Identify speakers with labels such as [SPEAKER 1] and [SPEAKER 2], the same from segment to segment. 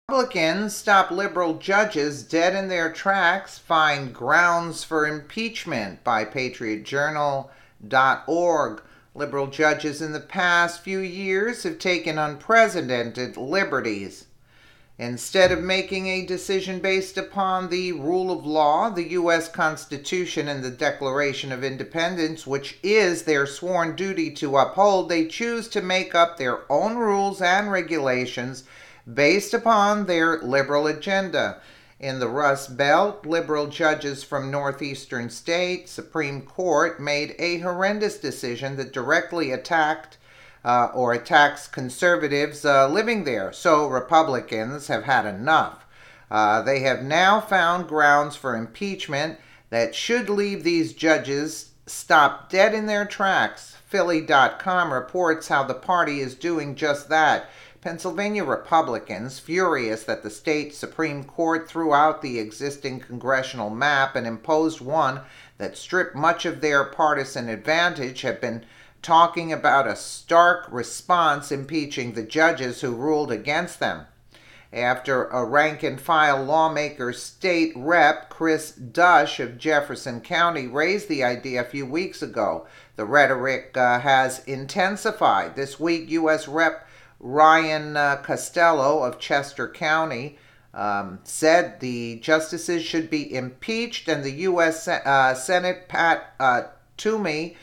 [SPEAKER 1] Republicans stop liberal judges dead in their tracks, find grounds for impeachment by patriotjournal.org. Liberal judges in the past few years have taken unprecedented liberties. Instead of making a decision based upon the rule of law, the U.S. Constitution, and the Declaration of Independence, which is their sworn duty to uphold, they choose to make up their own rules and regulations based upon their liberal agenda. In the Rust Belt, liberal judges from northeastern states, Supreme Court, made a horrendous decision that directly attacks conservatives living there. So Republicans have had enough. They have now found grounds for impeachment that should leave these judges stopped dead in their tracks. Philly.com reports how the party is doing just that. Pennsylvania Republicans, furious that the state Supreme Court threw out the existing congressional map and imposed one that stripped much of their partisan advantage, have been talking about a stark response impeaching the judges who ruled against them. After a rank-and-file lawmaker, state rep Chris Dush of Jefferson County raised the idea a few weeks ago, the rhetoric has intensified. This week, U.S. Rep. Ryan Costello of Chester County said the justices should be impeached, and the U.S. Senate Pat Toomey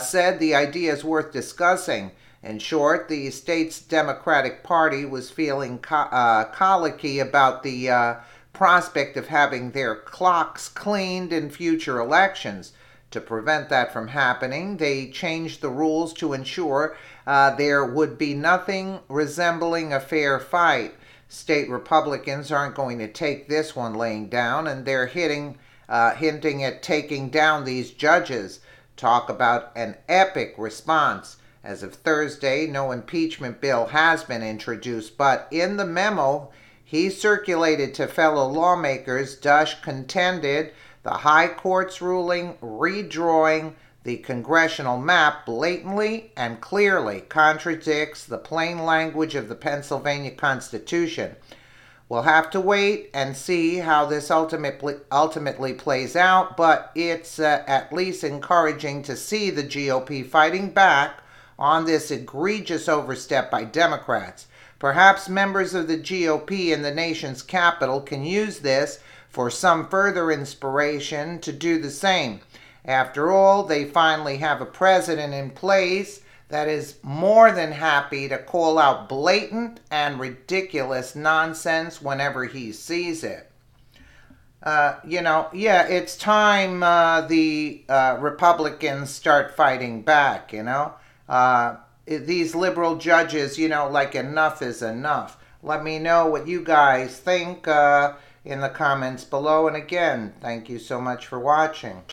[SPEAKER 1] said the idea is worth discussing. In short, the state's Democratic Party was feeling colicky about the prospect of having their clocks cleaned in future elections. To prevent that from happening, they changed the rules to ensure there would be nothing resembling a fair fight. State Republicans aren't going to take this one laying down, and they're hinting at taking down these judges. Talk about an epic response. As of Thursday, no impeachment bill has been introduced, but in the memo he circulated to fellow lawmakers, Dush contended the High Court's ruling redrawing the congressional map blatantly and clearly contradicts the plain language of the Pennsylvania Constitution. We'll have to wait and see how this ultimately plays out, but it's at least encouraging to see the GOP fighting back on this egregious overstep by Democrats. Perhaps members of the GOP in the nation's capital can use this for some further inspiration to do the same. After all, they finally have a president in place that is more than happy to call out blatant and ridiculous nonsense whenever he sees it. It's time the Republicans start fighting back, these liberal judges, like enough is enough. Let me know what you guys think in the comments below. And again, thank you so much for watching.